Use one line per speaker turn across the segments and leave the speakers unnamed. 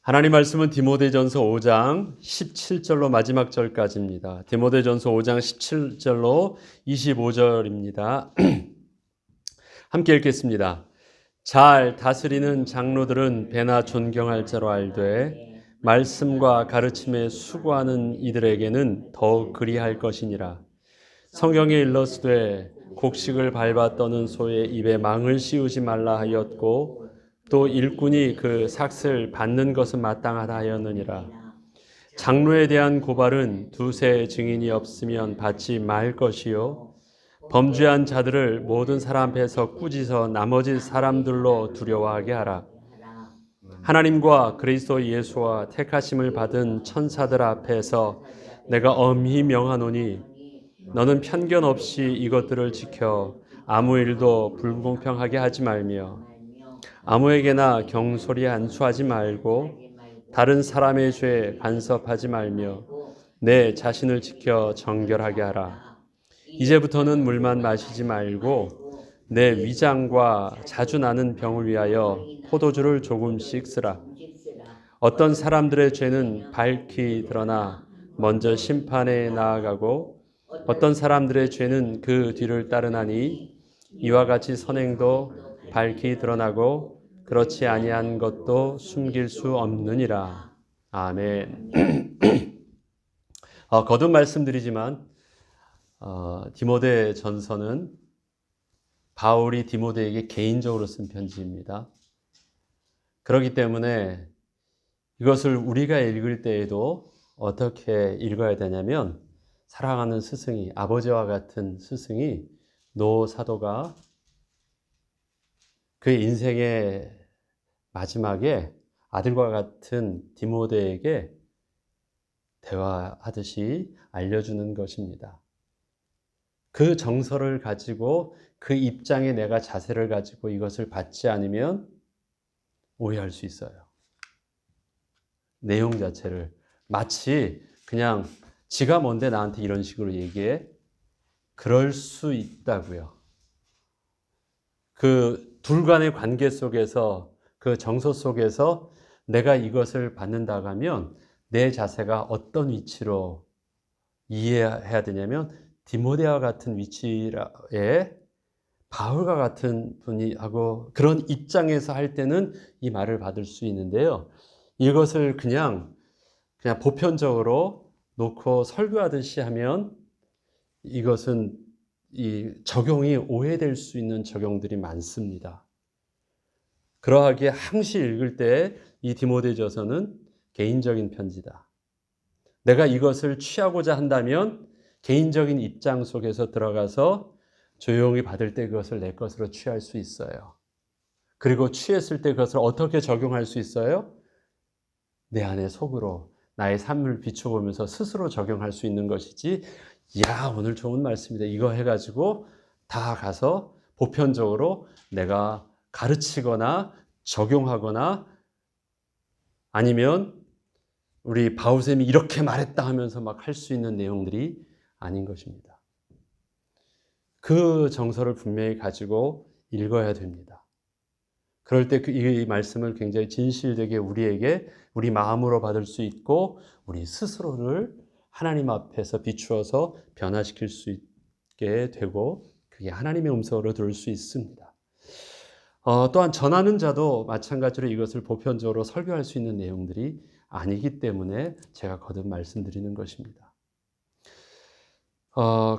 하나님 말씀은 디모데전서 5장 17절로 마지막 절까지입니다. 디모데전서 5장 17절로 25절입니다. 함께 읽겠습니다. 잘 다스리는 장로들은 배나 존경할 자로 알되 말씀과 가르침에 수고하는 이들에게는 더욱 그리할 것이니라. 성경에 일렀으되 곡식을 밟아 떠는 소의 입에 망을 씌우지 말라 하였고 또 일꾼이 그 삭을 받는 것은 마땅하다 하였느니라. 장로에 대한 고발은 두세 증인이 없으면 받지 말 것이요 범죄한 자들을 모든 사람 앞에서 꾸짖어 나머지 사람들로 두려워하게 하라. 하나님과 그리스도 예수와 택하심을 받은 천사들 앞에서 내가 엄히 명하노니 너는 편견 없이 이것들을 지켜 아무 일도 불공평하게 하지 말며 아무에게나 경솔히 안수하지 말고 다른 사람의 죄에 간섭하지 말며 내 자신을 지켜 정결하게 하라. 이제부터는 물만 마시지 말고 내 위장과 자주 나는 병을 위하여 포도주를 조금씩 쓰라. 어떤 사람들의 죄는 밝히 드러나 먼저 심판에 나아가고 어떤 사람들의 죄는 그 뒤를 따르나니 이와 같이 선행도 밝히 드러나고 그렇지 아니한 것도 숨길 수 없느니라. 아멘. 거듭 말씀드리지만 디모데 전서는 바울이 디모데에게 개인적으로 쓴 편지입니다. 그렇기 때문에 이것을 우리가 읽을 때에도 어떻게 읽어야 되냐면 사랑하는 스승이, 아버지와 같은 스승이 노 사도가 그의 인생의 마지막에 아들과 같은 디모데에게 대화하듯이 알려주는 것입니다. 그 정서를 가지고 그 입장에 내가 자세를 가지고 이것을 받지 않으면 오해할 수 있어요. 내용 자체를 마치 그냥 지가 뭔데 나한테 이런 식으로 얘기해? 그럴 수 있다고요. 그 둘 간의 관계 속에서 그 정서 속에서 내가 이것을 받는다고 하면 내 자세가 어떤 위치로 이해해야 되냐면 디모데와 같은 위치에 바울과 같은 분이 하고 그런 입장에서 할 때는 이 말을 받을 수 있는데요. 이것을 그냥 보편적으로 놓고 설교하듯이 하면 이것은 이 적용이 오해될 수 있는 적용들이 많습니다. 그러하기에 항시 읽을 때 이 디모데전서는 개인적인 편지다. 내가 이것을 취하고자 한다면 개인적인 입장 속에서 들어가서 조용히 받을 때 그것을 내 것으로 취할 수 있어요. 그리고 취했을 때 그것을 어떻게 적용할 수 있어요? 내 안에 속으로 나의 삶을 비춰보면서 스스로 적용할 수 있는 것이지, 야, 오늘 좋은 말씀이다. 이거 해가지고 다 가서 보편적으로 내가 가르치거나 적용하거나 아니면 우리 바울쌤이 이렇게 말했다 하면서 막 할 수 있는 내용들이 아닌 것입니다. 그 정서를 분명히 가지고 읽어야 됩니다. 그럴 때 이 말씀을 굉장히 진실되게 우리에게 우리 마음으로 받을 수 있고 우리 스스로를 하나님 앞에서 비추어서 변화시킬 수 있게 되고 그게 하나님의 음성으로 들을 수 있습니다. 또한 전하는 자도 마찬가지로 이것을 보편적으로 설교할 수 있는 내용들이 아니기 때문에 제가 거듭 말씀드리는 것입니다.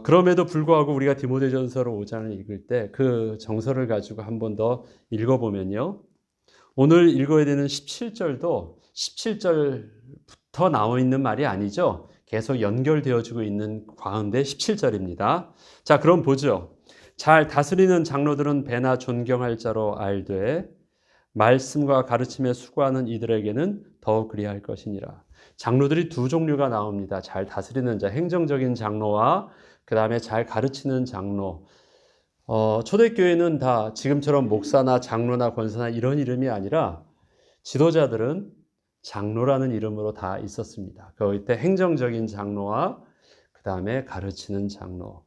그럼에도 불구하고 우리가 디모데전서 5장을 읽을 때 그 정서를 가지고 한 번 더 읽어보면요. 오늘 읽어야 되는 17절도 17절부터 나와 있는 말이 아니죠. 계속 연결되어지고 있는 가운데 17절입니다. 자, 그럼 보죠. 잘 다스리는 장로들은 배나 존경할 자로 알되 말씀과 가르침에 수고하는 이들에게는 더욱 그리할 것이니라. 장로들이 두 종류가 나옵니다. 잘 다스리는 자, 행정적인 장로와 그 다음에 잘 가르치는 장로. 초대교회는 다 지금처럼 목사나 장로나 권사나 이런 이름이 아니라 지도자들은 장로라는 이름으로 다 있었습니다. 그때 행정적인 장로와 그 다음에 가르치는 장로.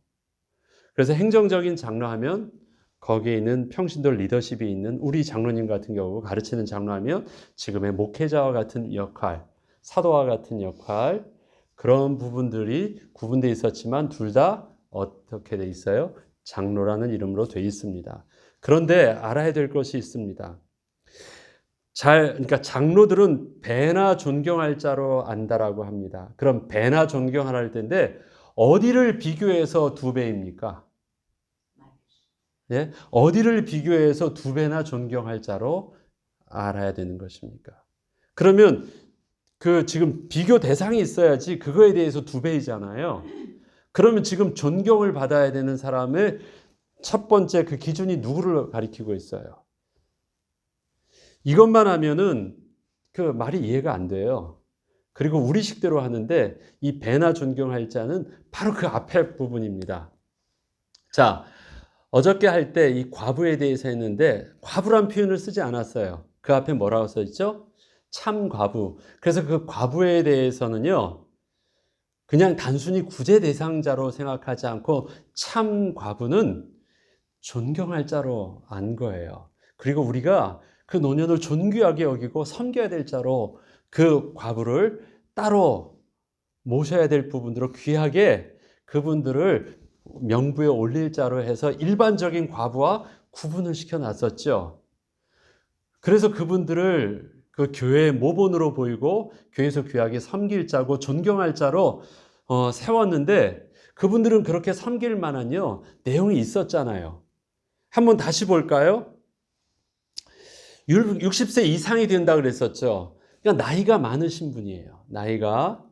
그래서 행정적인 장로 하면 거기에 있는 평신도 리더십이 있는 우리 장로님 같은 경우 가르치는 장로하면 지금의 목회자와 같은 역할, 사도와 같은 역할, 그런 부분들이 구분되어 있었지만 둘 다 어떻게 돼 있어요? 장로라는 이름으로 되어 있습니다. 그런데 알아야 될 것이 있습니다. 그러니까 장로들은 배나 존경할 자로 안다라고 합니다. 그럼 배나 존경할 텐데 어디를 비교해서 두 배입니까? 예? 어디를 비교해서 두 배나 존경할 자로 알아야 되는 것입니까? 그러면 그 지금 비교 대상이 있어야지 그거에 대해서 두 배이잖아요. 그러면 지금 존경을 받아야 되는 사람의 첫 번째 그 기준이 누구를 가리키고 있어요? 이것만 하면은 그 말이 이해가 안 돼요. 그리고 우리식대로 하는데 이 배나 존경할 자는 바로 그 앞에 부분입니다. 자, 어저께 할 때 이 과부에 대해서 했는데 과부란 표현을 쓰지 않았어요. 그 앞에 뭐라고 써 있죠? 참 과부. 그래서 그 과부에 대해서는요, 그냥 단순히 구제 대상자로 생각하지 않고 참 과부는 존경할 자로 안 거예요. 그리고 우리가 그 노년을 존귀하게 여기고 섬겨야 될 자로 그 과부를 따로 모셔야 될 부분들로 귀하게 그분들을 명부에 올릴 자로 해서 일반적인 과부와 구분을 시켜놨었죠. 그래서 그분들을 그 교회의 모본으로 보이고 교회에서 귀하게 섬길 자고 존경할 자로 세웠는데 그분들은 그렇게 섬길 만한요 내용이 있었잖아요. 한번 다시 볼까요? 60세 이상이 된다 그랬었죠. 그러니까 나이가 많으신 분이에요. 나이가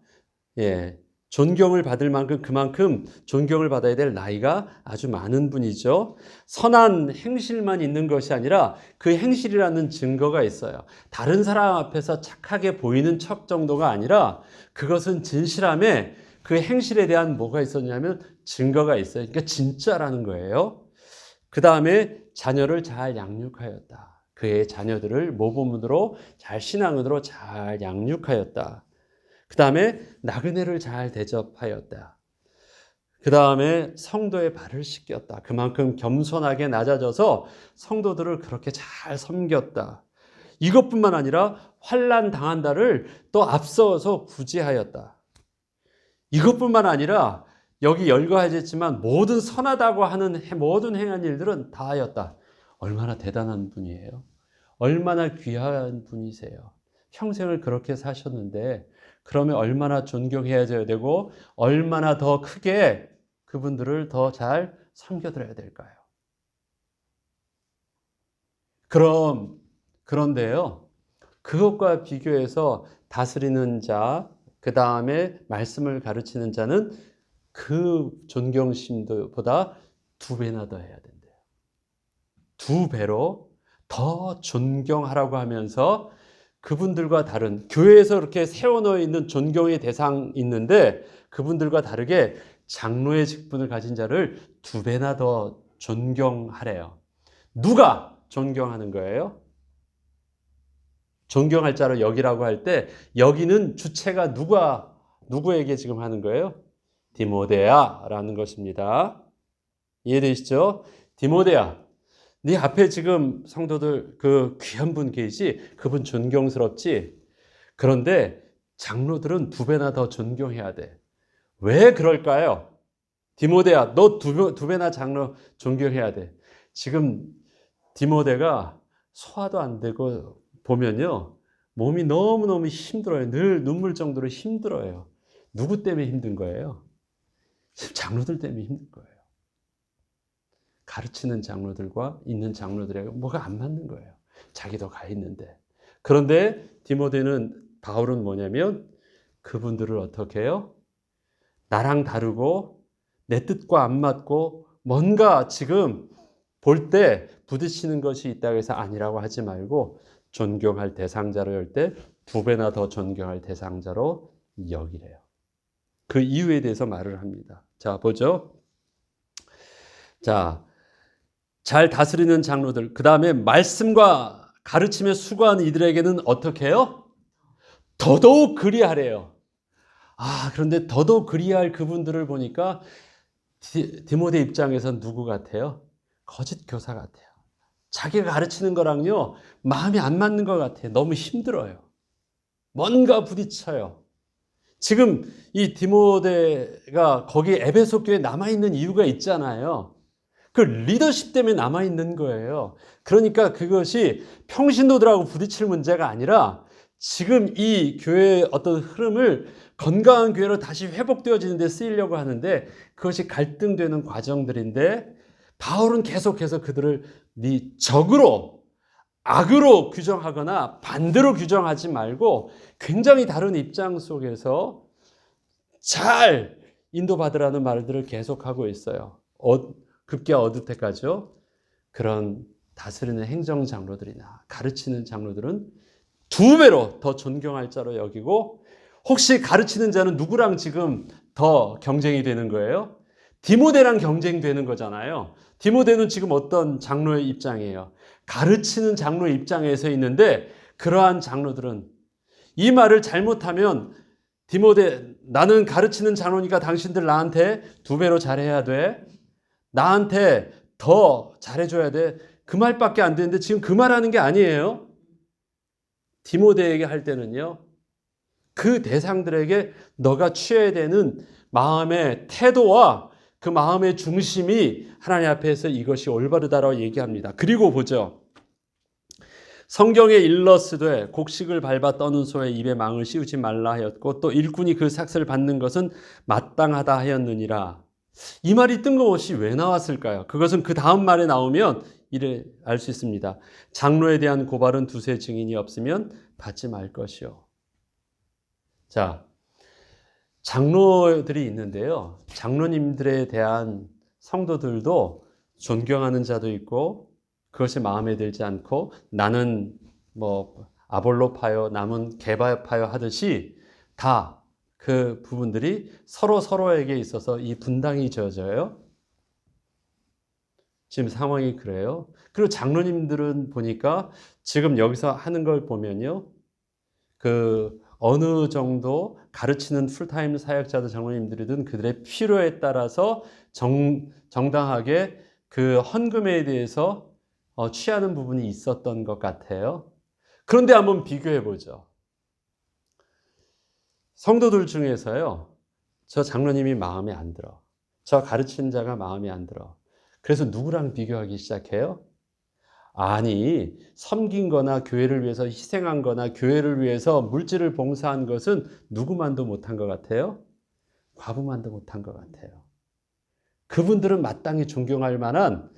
존경을 받을 만큼 그만큼 존경을 받아야 될 나이가 아주 많은 분이죠. 선한 행실만 있는 것이 아니라 그 행실이라는 증거가 있어요. 다른 사람 앞에서 착하게 보이는 척 정도가 아니라 그것은 진실함에 그 행실에 대한 뭐가 있었냐면 증거가 있어요. 그러니까 진짜라는 거예요. 그 다음에 자녀를 잘 양육하였다. 그의 자녀들을 모범으로 잘 신앙으로 잘 양육하였다. 그 다음에 나그네를 잘 대접하였다. 그 다음에 성도의 발을 씻겼다. 그만큼 겸손하게 낮아져서 성도들을 그렇게 잘 섬겼다. 이것뿐만 아니라 환난 당한다를 또 앞서서 구제하였다. 이것뿐만 아니라 여기 열거하였지만 모든 선하다고 하는 모든 행한 일들은 다 하였다. 얼마나 대단한 분이에요. 얼마나 귀한 분이세요. 평생을 그렇게 사셨는데 그러면 얼마나 존경해야 되고 얼마나 더 크게 그분들을 더 잘 섬겨드려야 될까요? 그런데요. 그것과 비교해서 다스리는 자, 그 다음에 말씀을 가르치는 자는 그 존경심보다 두 배나 더 해야 된대요. 두 배로 더 존경하라고 하면서 그분들과 다른 교회에서 이렇게 세워놓여 있는 존경의 대상이 있는데 그분들과 다르게 장로의 직분을 가진 자를 두 배나 더 존경하래요. 누가 존경하는 거예요? 존경할 자로 여기라고 할 때 여기는 주체가 누구에게 지금 하는 거예요? 디모데야라는 것입니다. 이해되시죠? 디모데야, 네 앞에 지금 성도들 그 귀한 분 계시지? 그분 존경스럽지? 그런데 장로들은 두 배나 더 존경해야 돼. 왜 그럴까요? 디모데야, 너 두 배나 장로 존경해야 돼. 지금 디모데가 소화도 안 되고 보면요. 몸이 너무너무 힘들어요. 늘 눈물 정도로 힘들어요. 누구 때문에 힘든 거예요? 장로들 때문에 힘든 거예요. 가르치는 장로들과 있는 장로들에게 뭐가 안 맞는 거예요. 자기도 가 있는데. 그런데 바울은 뭐냐면 그분들을 어떻게 해요? 나랑 다르고 내 뜻과 안 맞고 뭔가 지금 볼 때 부딪히는 것이 있다고 해서 아니라고 하지 말고 존경할 대상자로 할 때 두 배나 더 존경할 대상자로 여기래요. 그 이유에 대해서 말을 합니다. 자, 보죠. 자, 잘 다스리는 장로들, 그 다음에 말씀과 가르침에 수고하는 이들에게는 어떻게 해요? 더더욱 그리하래요. 그런데 더더욱 그리할 그분들을 보니까 디모데 입장에서는 누구 같아요? 거짓 교사 같아요. 자기가 가르치는 거랑요 마음이 안 맞는 것 같아요. 너무 힘들어요. 뭔가 부딪혀요. 지금 이 디모데가 거기 에베소 교회에 남아있는 이유가 있잖아요. 그 리더십 때문에 남아있는 거예요. 그러니까 그것이 평신도들하고 부딪힐 문제가 아니라 지금 이 교회의 어떤 흐름을 건강한 교회로 다시 회복되어지는 데 쓰이려고 하는데 그것이 갈등되는 과정들인데 바울은 계속해서 그들을 네 적으로 악으로 규정하거나 반대로 규정하지 말고 굉장히 다른 입장 속에서 잘 인도받으라는 말들을 계속하고 있어요. 급기야 어느 때까지요? 그런 다스리는 행정 장로들이나 가르치는 장로들은 2배로 더 존경할 자로 여기고 혹시 가르치는 자는 누구랑 지금 더 경쟁이 되는 거예요? 디모데랑 경쟁되는 거잖아요. 디모데는 지금 어떤 장로의 입장이에요? 가르치는 장로의 입장에서 있는데 그러한 장로들은 이 말을 잘못하면 디모데 나는 가르치는 장로니까 당신들 나한테 2배로 잘해야 돼. 나한테 더 잘해줘야 돼. 그 말밖에 안 되는데 지금 그 말하는 게 아니에요. 디모데에게 할 때는요. 그 대상들에게 너가 취해야 되는 마음의 태도와 그 마음의 중심이 하나님 앞에서 이것이 올바르다라고 얘기합니다. 그리고 보죠. 성경에 일러스되 곡식을 밟아 떠는 소의 입에 망을 씌우지 말라 하였고 또 일꾼이 그 삭슬을 받는 것은 마땅하다 하였느니라. 이 말이 뜬금없이 왜 나왔을까요? 그것은 그 다음 말에 나오면 이래 알 수 있습니다. 장로에 대한 고발은 두세 증인이 없으면 받지 말 것이요. 자, 장로들이 있는데요. 장로님들에 대한 성도들도 존경하는 자도 있고 그것이 마음에 들지 않고 나는 뭐 아볼로파요, 남은 게바파요 하듯이 다 그 부분들이 서로에게 있어서 이 분당이 저져요. 지금 상황이 그래요. 그리고 장로님들은 보니까 지금 여기서 하는 걸 보면요. 그 어느 정도 가르치는 풀타임 사역자들 장로님들이든 그들의 필요에 따라서 정당하게 그 헌금에 대해서 취하는 부분이 있었던 것 같아요. 그런데 한번 비교해 보죠. 성도들 중에서요. 저 장로님이 마음에 안 들어. 저 가르치는 자가 마음에 안 들어. 그래서 누구랑 비교하기 시작해요? 아니, 섬긴 거나 교회를 위해서 희생한 거나 교회를 위해서 물질을 봉사한 것은 누구만도 못한 것 같아요? 과부만도 못한 것 같아요. 그분들은 마땅히 존경할 만한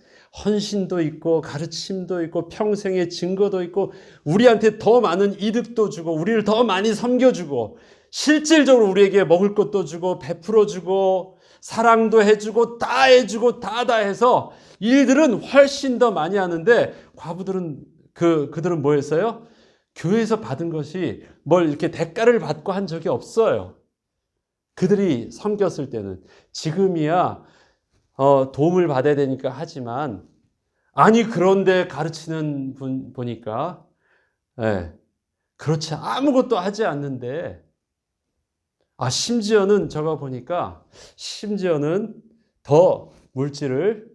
헌신도 있고 가르침도 있고 평생의 증거도 있고 우리한테 더 많은 이득도 주고 우리를 더 많이 섬겨주고 실질적으로 우리에게 먹을 것도 주고 베풀어주고 사랑도 해주고 다 해주고 다 해서 일들은 훨씬 더 많이 하는데 과부들은 그들은 뭐 했어요? 교회에서 받은 것이 뭘 이렇게 대가를 받고 한 적이 없어요. 그들이 섬겼을 때는 지금이야 도움을 받아야 되니까 하지만 아니 그런데 가르치는 분 보니까 그렇지 아무것도 하지 않는데 심지어는 저거 보니까 심지어는 더 물질을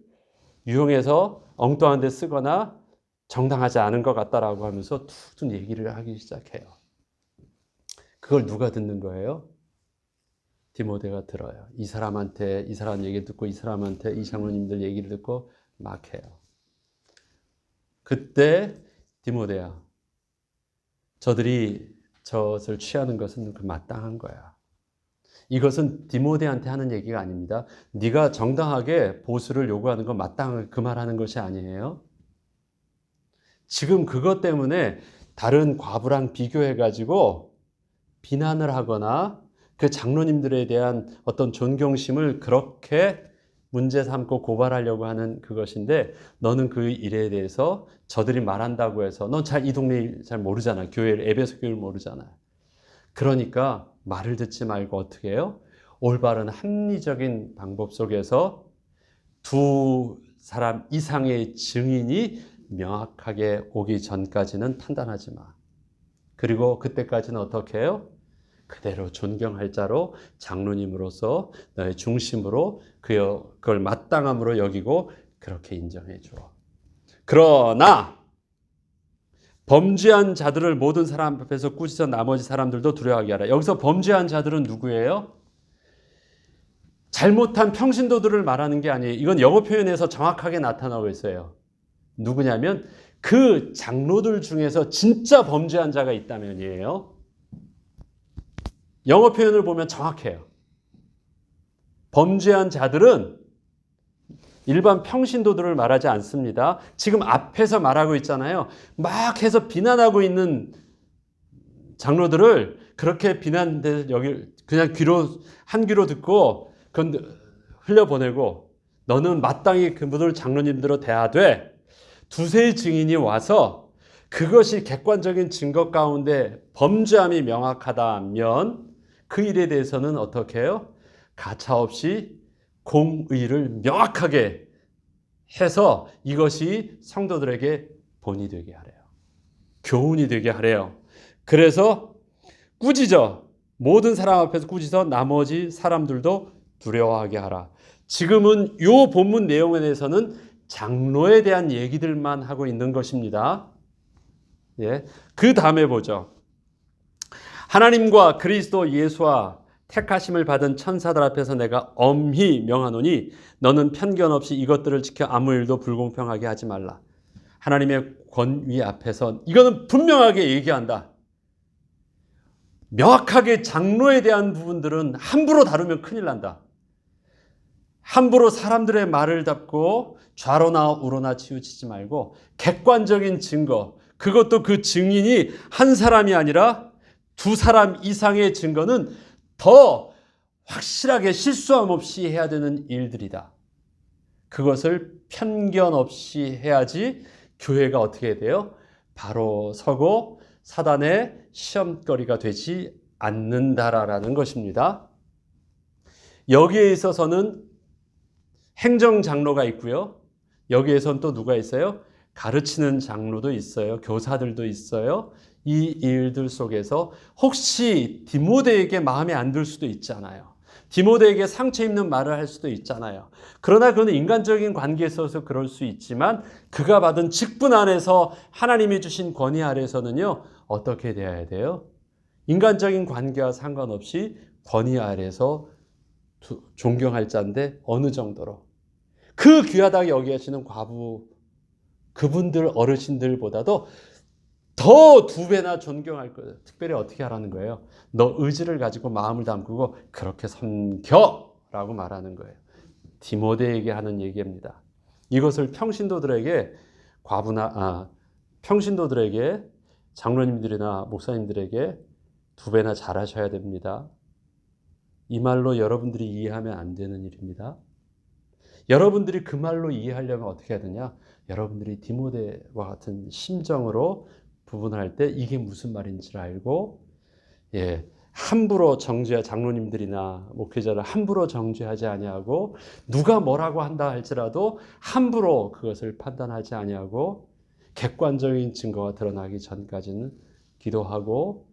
유용해서 엉뚱한 데 쓰거나 정당하지 않은 것 같다라고 하면서 툭툭 얘기를 하기 시작해요. 그걸 누가 듣는 거예요? 디모데가 들어요. 이 사람한테 이 사람 얘기 듣고 이 사람한테 이 장로님들 얘기를 듣고 막 해요. 그때 디모데야, 저들이 저것을 취하는 것은 마땅한 거야. 이것은 디모데한테 하는 얘기가 아닙니다. 네가 정당하게 보수를 요구하는 건 마땅하게 그 말하는 것이 아니에요. 지금 그것 때문에 다른 과부랑 비교해가지고 비난을 하거나 그 장로님들에 대한 어떤 존경심을 그렇게 문제 삼고 고발하려고 하는 그것인데 너는 그 일에 대해서 저들이 말한다고 해서 넌 이 동네 잘 모르잖아. 교회를 에베소 교회를 모르잖아. 그러니까 말을 듣지 말고 어떻게 해요? 올바른 합리적인 방법 속에서 2사람 이상의 증인이 명확하게 오기 전까지는 판단하지 마. 그리고 그때까지는 어떻게 해요? 그대로 존경할 자로 장로님으로서 너의 중심으로 그걸 마땅함으로 여기고 그렇게 인정해 줘. 그러나 범죄한 자들을 모든 사람 앞에서 꾸짖어 나머지 사람들도 두려워하게 하라. 여기서 범죄한 자들은 누구예요? 잘못한 평신도들을 말하는 게 아니에요. 이건 영어 표현에서 정확하게 나타나고 있어요. 누구냐면 그 장로들 중에서 진짜 범죄한 자가 있다면이에요. 영어 표현을 보면 정확해요. 범죄한 자들은 일반 평신도들을 말하지 않습니다. 지금 앞에서 말하고 있잖아요. 막 해서 비난하고 있는 장로들을 그렇게 비난들 여기 그냥 한 귀로 듣고 그건 흘려보내고 너는 마땅히 그분들 장로님들로 대하되 두세 증인이 와서 그것이 객관적인 증거 가운데 범죄함이 명확하다면 그 일에 대해서는 어떻게 해요? 가차없이 공의를 명확하게 해서 이것이 성도들에게 본이 되게 하래요. 교훈이 되게 하래요. 그래서 꾸짖어 모든 사람 앞에서 꾸짖어 나머지 사람들도 두려워하게 하라. 지금은 이 본문 내용에 대해서는 장로에 대한 얘기들만 하고 있는 것입니다. 예. 그 다음에 보죠. 하나님과 그리스도 예수와 택하심을 받은 천사들 앞에서 내가 엄히 명하노니 너는 편견 없이 이것들을 지켜 아무 일도 불공평하게 하지 말라. 하나님의 권위 앞에서 이거는 분명하게 얘기한다. 명확하게 장로에 대한 부분들은 함부로 다루면 큰일 난다. 함부로 사람들의 말을 잡고 좌로나 우로나 치우치지 말고 객관적인 증거, 그것도 그 증인이 한 사람이 아니라 두 사람 이상의 증거는 더 확실하게 실수함 없이 해야 되는 일들이다. 그것을 편견 없이 해야지 교회가 어떻게 돼요? 바로 서고 사단의 시험거리가 되지 않는다라는 것입니다. 여기에 있어서는 행정장로가 있고요. 여기에선 또 누가 있어요? 가르치는 장로도 있어요. 교사들도 있어요. 이 일들 속에서 혹시 디모데에게 마음에 안 들 수도 있잖아요. 디모데에게 상처 입는 말을 할 수도 있잖아요. 그러나 그건 인간적인 관계에 있어서 그럴 수 있지만 그가 받은 직분 안에서 하나님이 주신 권위 아래서는요. 어떻게 돼야 돼요? 인간적인 관계와 상관없이 권위 아래서 존경할 자인데 어느 정도로 그 귀하다고 여기시는 과부 그분들 어르신들보다도 더 두 배나 존경할 거예요. 특별히 어떻게 하라는 거예요? 너 의지를 가지고 마음을 담그고 그렇게 섬겨라고 말하는 거예요. 디모데에게 하는 얘기입니다. 이것을 평신도들에게 평신도들에게 장로님들이나 목사님들에게 두 배나 잘하셔야 됩니다. 이 말로 여러분들이 이해하면 안 되는 일입니다. 여러분들이 그 말로 이해하려면 어떻게 해야 되냐? 여러분들이 디모데와 같은 심정으로 부분할 때 이게 무슨 말인지를 알고 함부로 장로님들이나 목회자를 함부로 정죄하지 아니하고 누가 뭐라고 한다 할지라도 함부로 그것을 판단하지 아니하고 객관적인 증거가 드러나기 전까지는 기도하고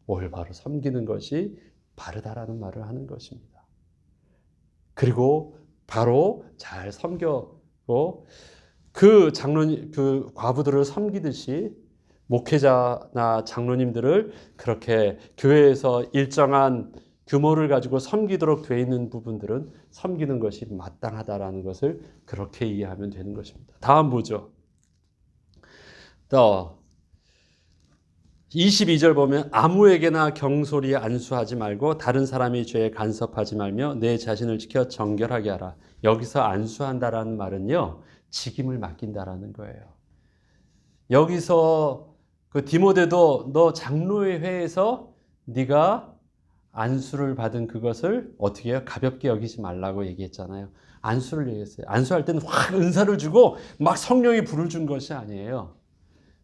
올바로 섬기는 것이 바르다라는 말을 하는 것입니다. 그리고 바로 잘 섬겨고 그 과부들을 섬기듯이 목회자나 장로님들을 그렇게 교회에서 일정한 규모를 가지고 섬기도록 되어 있는 부분들은 섬기는 것이 마땅하다라는 것을 그렇게 이해하면 되는 것입니다. 다음 보죠. 또 22절 보면 아무에게나 경솔히 안수하지 말고 다른 사람의 죄에 간섭하지 말며 내 자신을 지켜 정결하게 하라. 여기서 안수한다라는 말은요. 직임을 맡긴다라는 거예요. 여기서 그 디모데도 너 장로의 회에서 네가 안수를 받은 그것을 어떻게 해요? 가볍게 여기지 말라고 얘기했잖아요. 안수를 얘기했어요. 안수할 때는 확 은사를 주고 막 성령이 불을 준 것이 아니에요.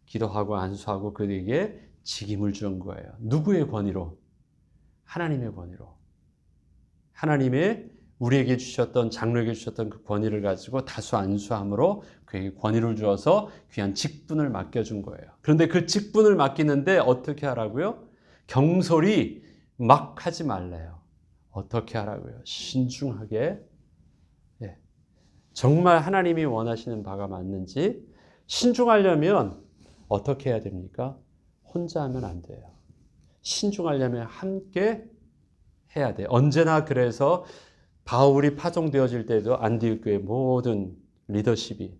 기도하고 안수하고 그에게 직임을 준 거예요. 누구의 권위로? 하나님의 권위로. 하나님의 우리에게 주셨던 장로에게 주셨던 그 권위를 가지고 다수 안수함으로 그에게 권위를 주어서 귀한 직분을 맡겨준 거예요. 그런데 그 직분을 맡기는데 어떻게 하라고요? 경솔히 막 하지 말래요. 어떻게 하라고요? 신중하게 정말 하나님이 원하시는 바가 맞는지 신중하려면 어떻게 해야 됩니까? 혼자 하면 안 돼요. 신중하려면 함께 해야 돼요. 언제나 그래서 바울이 파송되어질 때도 안디옥교의 모든 리더십이,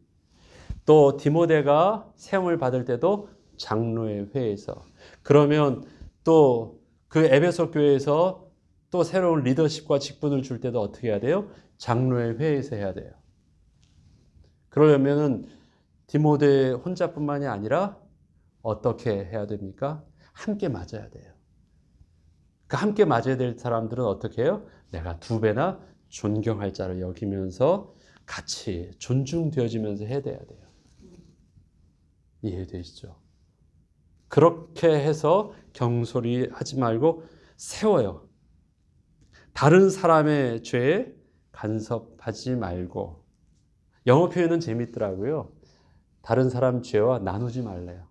또 디모데가 세움을 받을 때도 장로의 회에서, 그러면 또 그 에베소 교회에서 또 새로운 리더십과 직분을 줄 때도 어떻게 해야 돼요? 장로의 회에서 해야 돼요. 그러려면은 디모데 혼자뿐만이 아니라 어떻게 해야 됩니까? 함께 맞아야 돼요. 그 함께 맞아야 될 사람들은 어떻게 해요? 내가 두 배나 존경할 자를 여기면서 같이 존중되어지면서 해야 돼요. 이해되시죠? 그렇게 해서 경솔히 하지 말고 세워요. 다른 사람의 죄에 간섭하지 말고. 영어 표현은 재밌더라고요. 다른 사람 죄와 나누지 말래요.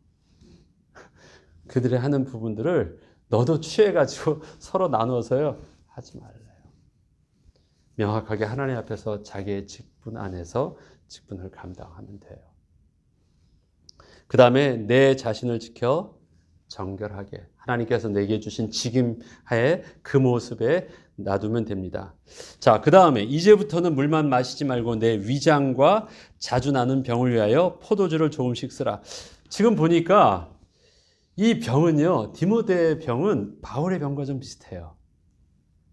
그들이 하는 부분들을 너도 취해가지고 서로 나눠서요 하지 말래요. 명확하게 하나님 앞에서 자기의 직분 안에서 직분을 감당하면 돼요. 그 다음에 내 자신을 지켜 정결하게 하나님께서 내게 주신 직임하에 그 모습에 놔두면 됩니다. 자, 그 다음에 이제부터는 물만 마시지 말고 내 위장과 자주 나는 병을 위하여 포도주를 조금씩 쓰라. 지금 보니까 이 병은요, 디모데의 병은 바울의 병과 좀 비슷해요.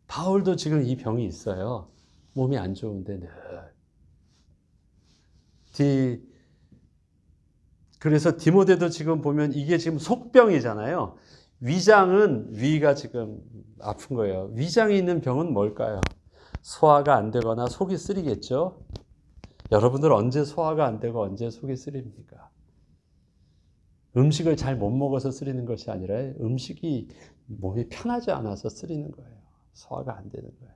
바울도 지금 이 병이 있어요. 몸이 안 좋은데 늘. 그래서 디모데도 지금 보면 이게 지금 속병이잖아요. 위장은 위가 지금 아픈 거예요. 위장이 있는 병은 뭘까요? 소화가 안 되거나 속이 쓰리겠죠. 여러분들 언제 소화가 안 되고 언제 속이 쓰립니까? 음식을 잘 못 먹어서 쓰리는 것이 아니라 음식이 몸이 편하지 않아서 쓰리는 거예요. 소화가 안 되는 거예요.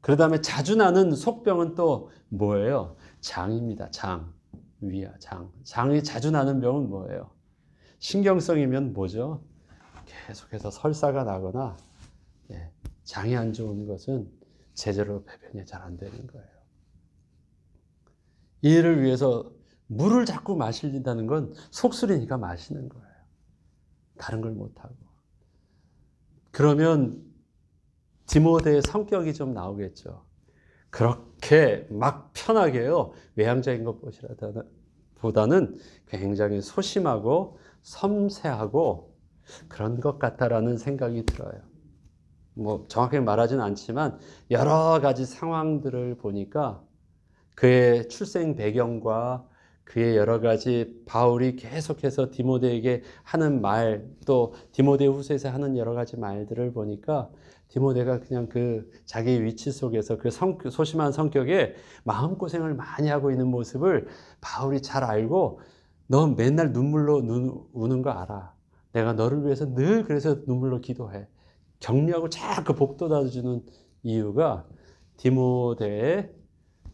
그 다음에 자주 나는 속병은 또 뭐예요? 장입니다. 장. 위야, 장. 장이 자주 나는 병은 뭐예요? 신경성이면 뭐죠? 계속해서 설사가 나거나, 장이 안 좋은 것은 제대로 배변이 잘 안 되는 거예요. 이를 위해서 물을 자꾸 마신다는 건 속쓰리니까 마시는 거예요. 다른 걸 못하고. 그러면 디모데의 성격이 좀 나오겠죠. 그렇게 막 편하게요. 외향적인 것보다는 굉장히 소심하고 섬세하고 그런 것 같다라는 생각이 들어요. 뭐 정확하게 말하진 않지만 여러 가지 상황들을 보니까 그의 출생 배경과 그의 여러 가지 바울이 계속해서 디모데에게 하는 말, 또 디모데 후서에서 하는 여러 가지 말들을 보니까 디모데가 그냥 그 자기 위치 속에서 그 소심한 성격에 마음고생을 많이 하고 있는 모습을 바울이 잘 알고, 너 맨날 눈물로 우는 거 알아. 내가 너를 위해서 늘 그래서 눈물로 기도해. 격려하고 자꾸 복돋아주는 이유가 디모데의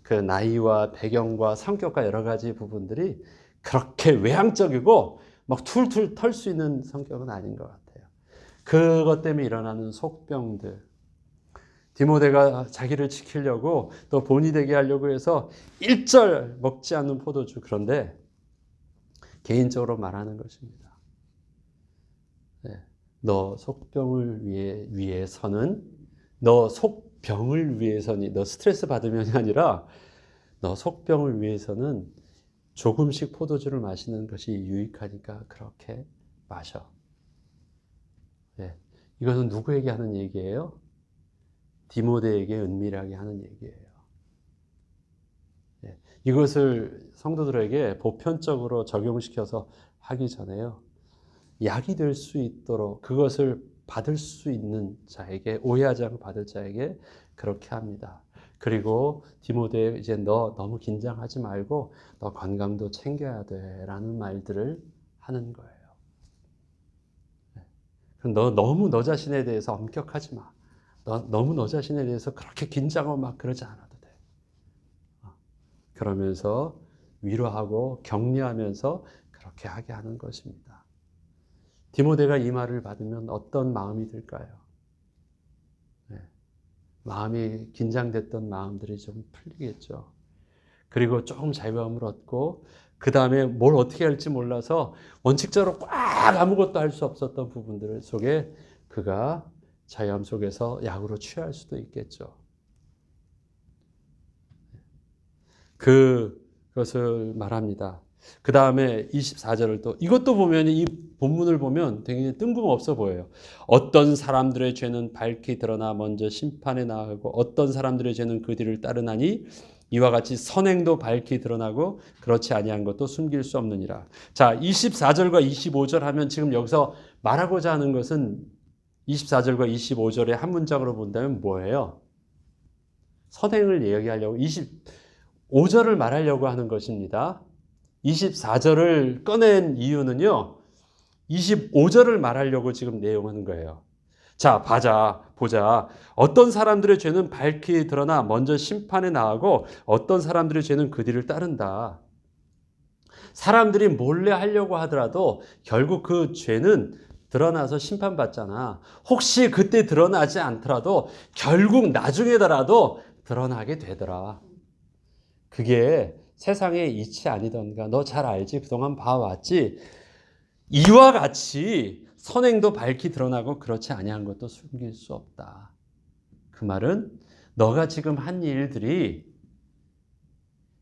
그 나이와 배경과 성격과 여러 가지 부분들이 그렇게 외향적이고 막 툴툴 털 수 있는 성격은 아닌 것 같아요. 그것 때문에 일어나는 속병들. 디모데가 자기를 지키려고 또 본이 되게 하려고 해서 일절 먹지 않는 포도주. 그런데 개인적으로 말하는 것입니다. 너 속병을 위해서는, 너 속병을 위해서니, 너 스트레스 받으면이 아니라 너 속병을 위해서는 조금씩 포도주를 마시는 것이 유익하니까 그렇게 마셔. 이것은 누구에게 하는 얘기예요? 디모데에게 은밀하게 하는 얘기예요. 이것을 성도들에게 보편적으로 적용시켜서 하기 전에요, 약이 될 수 있도록 그것을 받을 수 있는 자에게, 오해하지 않고 받을 자에게 그렇게 합니다. 그리고 디모데, 이제 너 너무 긴장하지 말고 너 건강도 챙겨야 돼 라는 말들을 하는 거예요. 너 너무 너 자신에 대해서 엄격하지 마. 너무 너 자신에 대해서 그렇게 긴장하고 막 그러지 않아도 돼. 그러면서 위로하고 격려하면서 그렇게 하게 하는 것입니다. 디모데가 이 말을 받으면 어떤 마음이 들까요? 마음이 긴장됐던 마음들이 좀 풀리겠죠. 그리고 조금 자유함을 얻고 그 다음에 뭘 어떻게 할지 몰라서 원칙적으로 꽉 아무것도 할 수 없었던 부분들 속에 그가 자유함 속에서 약으로 취할 수도 있겠죠. 그것을 말합니다. 그 다음에 24절을 또 이것도 보면 이 본문을 보면 되게 뜬금없어 보여요. 어떤 사람들의 죄는 밝히 드러나 먼저 심판에 나아가고 어떤 사람들의 죄는 그 뒤를 따르나니 이와 같이 선행도 밝히 드러나고 그렇지 아니한 것도 숨길 수 없느니라. 자, 24절과 25절 하면 지금 여기서 말하고자 하는 것은 24절과 25절의 한 문장으로 본다면 뭐예요? 선행을 이야기하려고 25절을 말하려고 하는 것입니다. 24절을 꺼낸 이유는요. 25절을 말하려고 지금 내용하는 거예요. 자, 보자. 어떤 사람들의 죄는 밝히 드러나 먼저 심판에 나아가고 어떤 사람들의 죄는 그 뒤를 따른다. 사람들이 몰래 하려고 하더라도 결국 그 죄는 드러나서 심판받잖아. 혹시 그때 드러나지 않더라도 결국 나중에더라도 드러나게 되더라. 그게 세상의 이치 아니던가. 너 잘 알지? 그동안 봐왔지? 이와 같이 선행도 밝히 드러나고 그렇지 아니한 것도 숨길 수 없다. 그 말은 너가 지금 한 일들이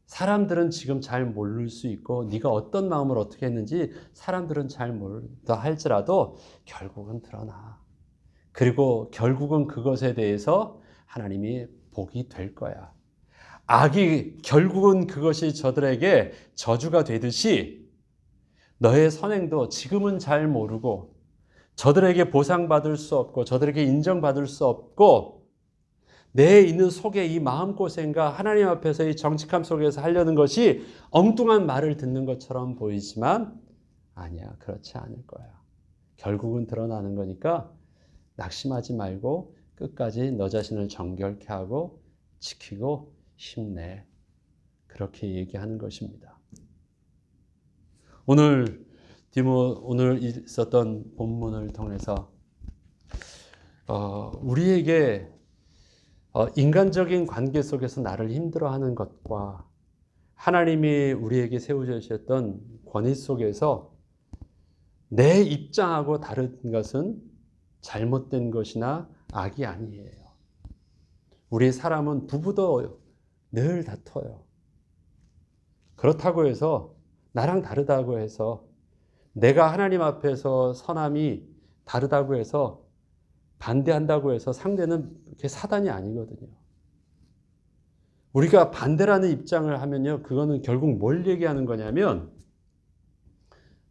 사람들은 지금 잘 모를 수 있고 네가 어떤 마음을 어떻게 했는지 사람들은 잘 모른다 할지라도 결국은 드러나. 그리고 결국은 그것에 대해서 하나님이 복이 될 거야. 악이 결국은 그것이 저들에게 저주가 되듯이 너의 선행도 지금은 잘 모르고 저들에게 보상받을 수 없고 저들에게 인정받을 수 없고 내 있는 속에 이 마음고생과 하나님 앞에서의 정직함 속에서 하려는 것이 엉뚱한 말을 듣는 것처럼 보이지만 아니야, 그렇지 않을 거야. 결국은 드러나는 거니까 낙심하지 말고 끝까지 너 자신을 정결케 하고 지키고 힘내. 그렇게 얘기하는 것입니다. 오늘 있었던 본문을 통해서 우리에게 인간적인 관계 속에서 나를 힘들어하는 것과 하나님이 우리에게 세우셨던 권위 속에서 내 입장하고 다른 것은 잘못된 것이나 악이 아니에요. 우리 사람은 부부도 늘 다퉈요. 그렇다고 해서 나랑 다르다고 해서 내가 하나님 앞에서 선함이 다르다고 해서 반대한다고 해서 상대는 그게 사단이 아니거든요. 우리가 반대라는 입장을 하면요, 그거는 결국 뭘 얘기하는 거냐면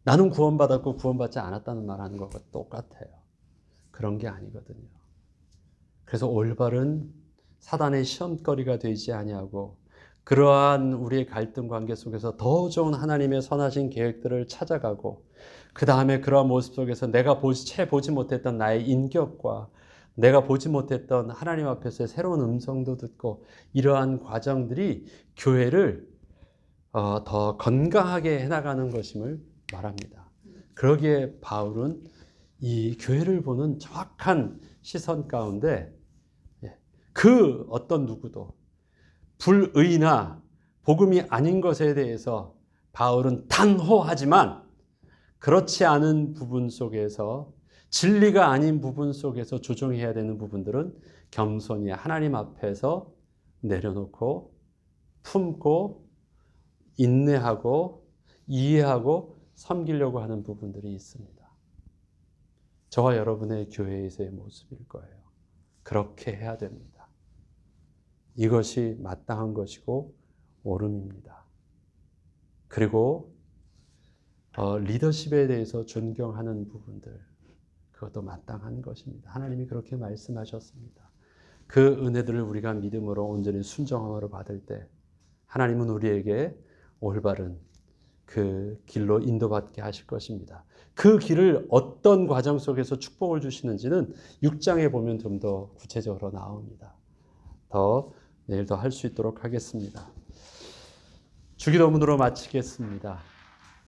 나는 구원받았고 구원받지 않았다는 말하는 것과 똑같아요. 그런 게 아니거든요. 그래서 올바른 사단의 시험거리가 되지 아니하고 그러한 우리의 갈등 관계 속에서 더 좋은 하나님의 선하신 계획들을 찾아가고 그 다음에 그러한 모습 속에서 내가 채 보지 못했던 나의 인격과 내가 보지 못했던 하나님 앞에서의 새로운 음성도 듣고 이러한 과정들이 교회를 더 건강하게 해나가는 것임을 말합니다. 그러기에 바울은 이 교회를 보는 정확한 시선 가운데 그 어떤 누구도 불의나 복음이 아닌 것에 대해서 바울은 단호하지만 그렇지 않은 부분 속에서 진리가 아닌 부분 속에서 조정해야 되는 부분들은 겸손히 하나님 앞에서 내려놓고 품고 인내하고 이해하고 섬기려고 하는 부분들이 있습니다. 저와 여러분의 교회에서의 모습일 거예요. 그렇게 해야 됩니다. 이것이 마땅한 것이고 옳음입니다. 그리고 리더십에 대해서 존경하는 부분들, 그것도 마땅한 것입니다. 하나님이 그렇게 말씀하셨습니다. 그 은혜들을 우리가 믿음으로 온전히 순종함으로 받을 때 하나님은 우리에게 올바른 그 길로 인도받게 하실 것입니다. 그 길을 어떤 과정 속에서 축복을 주시는지는 6장에 보면 좀 더 구체적으로 나옵니다. 내일 더 할 수 있도록 하겠습니다. 주기도문으로 마치겠습니다.